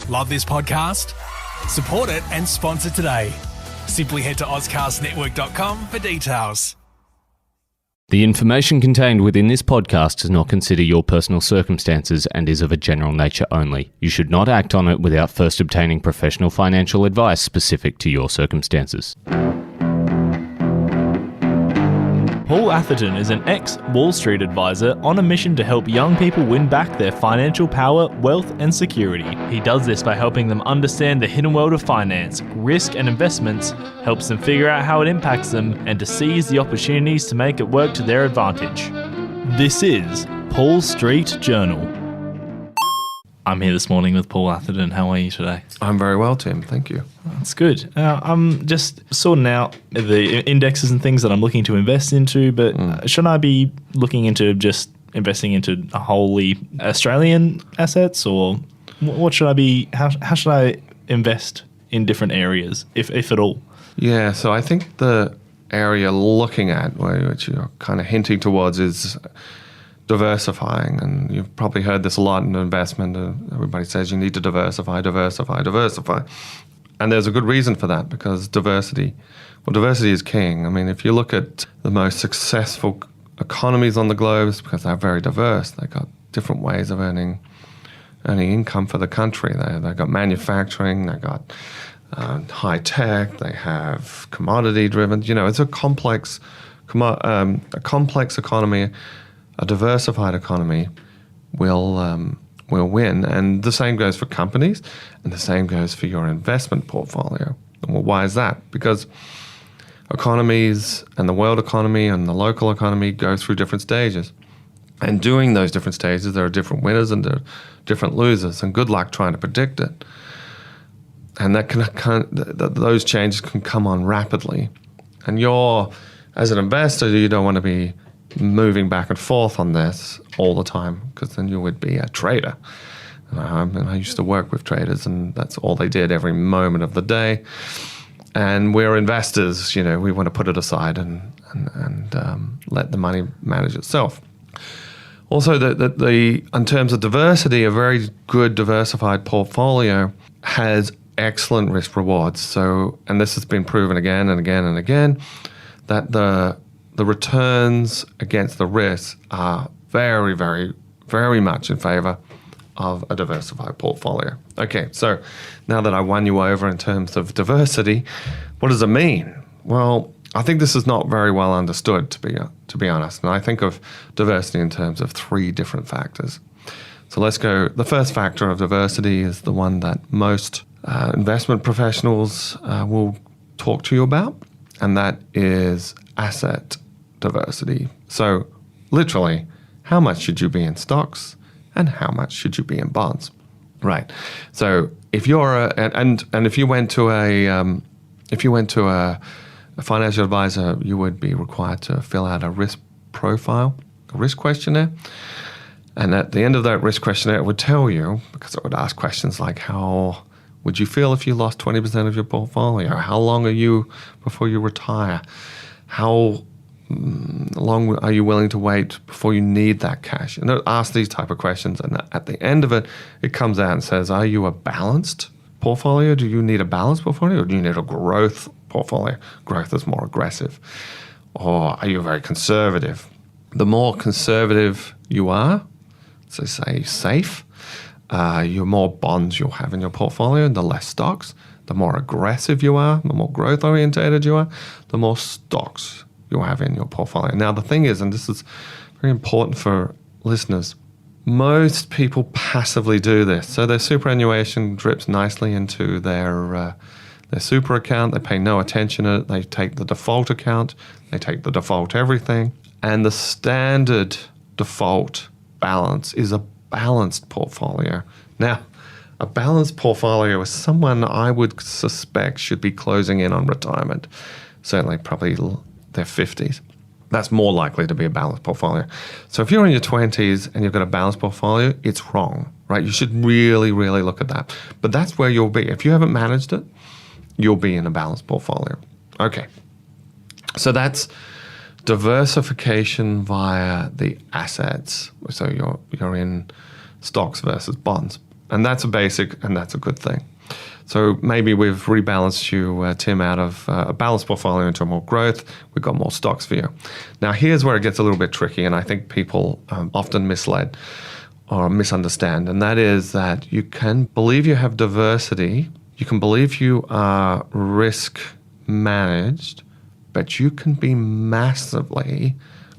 Love this podcast? Support it and sponsor today. Simply head to ozcastnetwork.com for details. The information contained within this podcast does not consider your personal circumstances and is of a general nature only. You should not act on it without first obtaining professional financial advice specific to your circumstances. Paul Atherton is an ex-Wall Street advisor on a mission to help young people win back their financial power, wealth and security. He does this by helping them understand the hidden world of finance, risk and investments, helps them figure out how it impacts them, and to seize the opportunities to make it work to their advantage. This is Paul Street Journal. I'm here this morning with Paul Atherton. How are you today? I'm very well, Tim. Thank you. That's good. I'm just sorting out the indexes and things that I'm looking to invest into, but should I be looking into just investing into wholly Australian assets, or what should I be? How should I invest in different areas, if at all? Yeah, so I think the area looking at, which you're kind of hinting towards, is diversifying. And you've probably heard this a lot in investment. Everybody says you need to diversify. And there's a good reason for that, because diversity is king. I mean, if you look at the most successful economies on the globe, it's because they're very diverse. They've got different ways of earning income for the country. They've got manufacturing, they've got high tech, they have commodity driven. You know, it's a complex economy. A diversified economy will win, and the same goes for companies, and the same goes for your investment portfolio. Well, why is that? Because economies and the world economy and the local economy go through different stages, and during those different stages, there are different winners and there are different losers, and good luck trying to predict it. And those changes can come on rapidly, and as an investor, you don't want to be moving back and forth on this all the time, because then you would be a trader. And I used to work with traders, and that's all they did every moment of the day. And we're investors, you know, we want to put it aside and let the money manage itself. Also, in terms of diversity, a very good diversified portfolio has excellent risk rewards. So, and this has been proven again and again and again, that the returns against the risks are very, very, very much in favor of a diversified portfolio. Okay, so now that I won you over in terms of diversity, what does it mean? Well, I think this is not very well understood, to be honest. And I think of diversity in terms of three different factors. So let's go. The first factor of diversity is the one that most investment professionals will talk to you about, and that is asset diversity. So literally, how much should you be in stocks and how much should you be in bonds? Right. So if you're if you went to a financial advisor, you would be required to fill out a risk profile, a risk questionnaire. And at the end of that risk questionnaire, it would tell you, because it would ask questions like, how would you feel if you lost 20% of your portfolio? How long are you before you retire? How long are you willing to wait before you need that cash? And it asks these type of questions, and at the end of it, it comes out and says, are you a balanced portfolio? Do you need a balanced portfolio, or do you need a growth portfolio? Growth is more aggressive. Or are you very conservative? The more conservative you are, so say safe, the more bonds you'll have in your portfolio and the less stocks. The more aggressive you are, the more growth orientated you are, the more stocks you'll have in your portfolio. Now, the thing is, and this is very important for listeners, most people passively do this. So their superannuation drips nicely into their super account. They pay no attention to it. They take the default account. They take the default everything. And the standard default balance is a balanced portfolio. Now, a balanced portfolio is someone I would suspect should be closing in on retirement, certainly probably their 50s. That's more likely to be a balanced portfolio. So if you're in your 20s and you've got a balanced portfolio, it's wrong, right? You should really, really look at that. But that's where you'll be. If you haven't managed it, you'll be in a balanced portfolio. Okay. So that's diversification via the assets. So you're in stocks versus bonds. And that's a basic, and that's a good thing. So maybe we've rebalanced you, Tim, out of a balanced portfolio into more growth. We've got more stocks for you. Now, here's where it gets a little bit tricky, and I think people often misled or misunderstand, and that is that you can believe you have diversity, you can believe you are risk managed, but you can be massively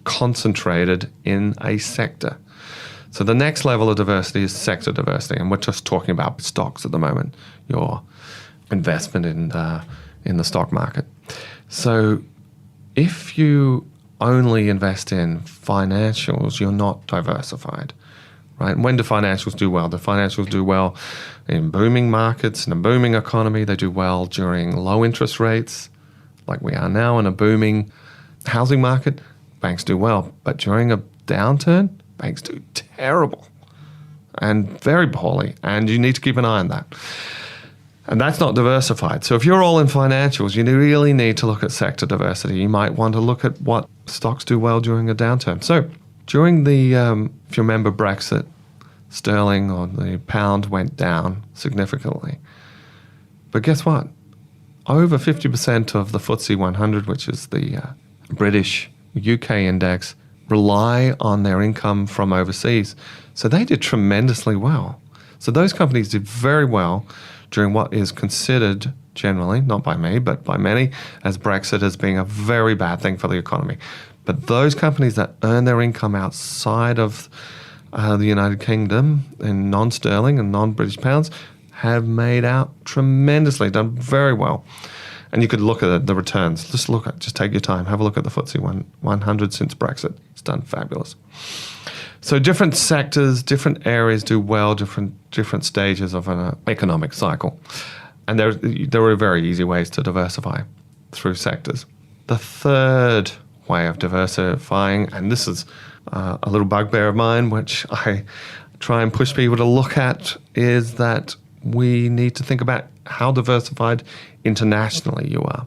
concentrated in a sector. So the next level of diversity is sector diversity, and we're just talking about stocks at the moment, your investment in the stock market. So if you only invest in financials, you're not diversified, right? And when do financials do well? The financials do well in booming markets, in a booming economy. They do well during low interest rates, like we are now in a booming housing market. Banks do well, but during a downturn, banks do terrible and very poorly, and you need to keep an eye on that. And that's not diversified. So if you're all in financials, you really need to look at sector diversity. You might want to look at what stocks do well during a downturn. So during the, if you remember Brexit, sterling or the pound went down significantly. But guess what? Over 50% of the FTSE 100, which is the British UK index, rely on their income from overseas. So they did tremendously well. So those companies did very well during what is considered generally, not by me, but by many, as Brexit as being a very bad thing for the economy. But those companies that earn their income outside of the United Kingdom in non-sterling and non-British pounds have made out tremendously, done very well. And you could look at the returns. Just take your time. Have a look at the FTSE 100 since Brexit. It's done fabulous. So different sectors, different areas do well, different stages of an economic cycle. And there are very easy ways to diversify through sectors. The third way of diversifying, and this is a little bugbear of mine, which I try and push people to look at, is that we need to think about how diversified internationally you are.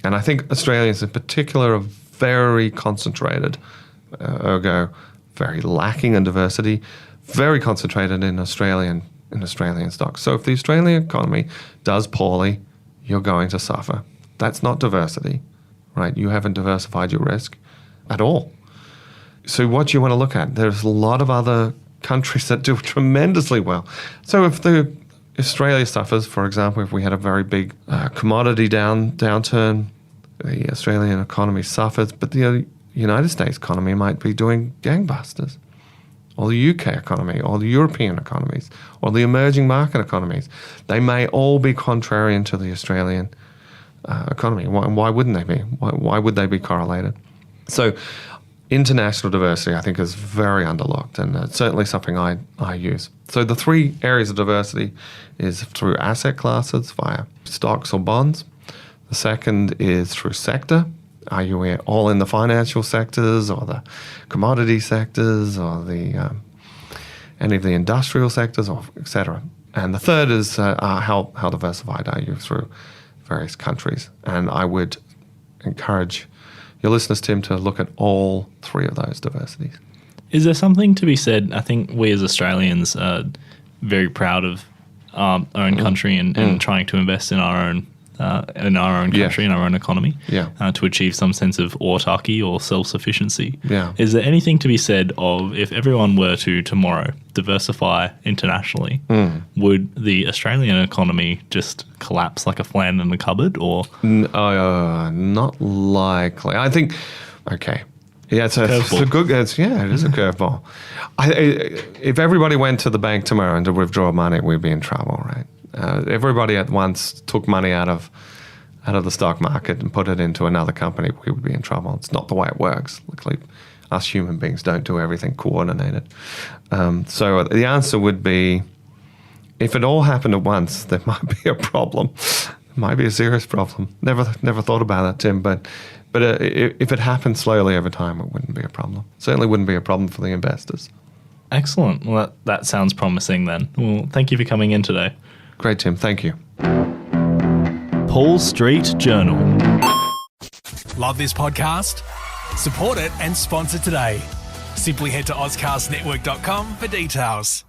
And I think Australians in particular are very concentrated, ergo very lacking in diversity, very concentrated in Australian stocks. So if the Australian economy does poorly, you're going to suffer. That's not diversity, right? You haven't diversified your risk at all. So what do you want to look at? There's a lot of other countries that do tremendously well. So if Australia suffers, for example, if we had a very big commodity downturn, the Australian economy suffers, but the United States economy might be doing gangbusters, or the UK economy, or the European economies, or the emerging market economies. They may all be contrarian to the Australian economy. Why wouldn't they be? Why would they be correlated? So international diversity, I think, is very underlooked, and it's certainly something I use. So the three areas of diversity is through asset classes via stocks or bonds. The second is through sector. Are you all in the financial sectors or the commodity sectors or the any of the industrial sectors, or et cetera? And the third is how diversified are you through various countries? And I would encourage your listeners, Tim, to look at all three of those diversities. Is there something to be said? I think we as Australians are very proud of our own country and trying to invest in our own country, in our own economy, to achieve some sense of autarky or self-sufficiency. Yeah. Is there anything to be said of if everyone were to tomorrow diversify internationally, would the Australian economy just collapse like a flan in a cupboard, or? Not likely. I think, okay. Yeah, it's a good. It is a curveball. If everybody went to the bank tomorrow and to withdraw money, we'd be in trouble, right? Everybody at once took money out of the stock market and put it into another company, we would be in trouble. It's not the way it works. Luckily, us human beings don't do everything coordinated. So the answer would be, if it all happened at once, there might be a problem. It might be a serious problem. Never thought about that, Tim, but if it happened slowly over time, it wouldn't be a problem. Certainly wouldn't be a problem for the investors. Excellent. Well, that sounds promising then. Well, thank you for coming in today. Great, Tim. Thank you. Paul Street Journal. Love this podcast? Support it and sponsor today. Simply head to AuscastNetwork.com for details.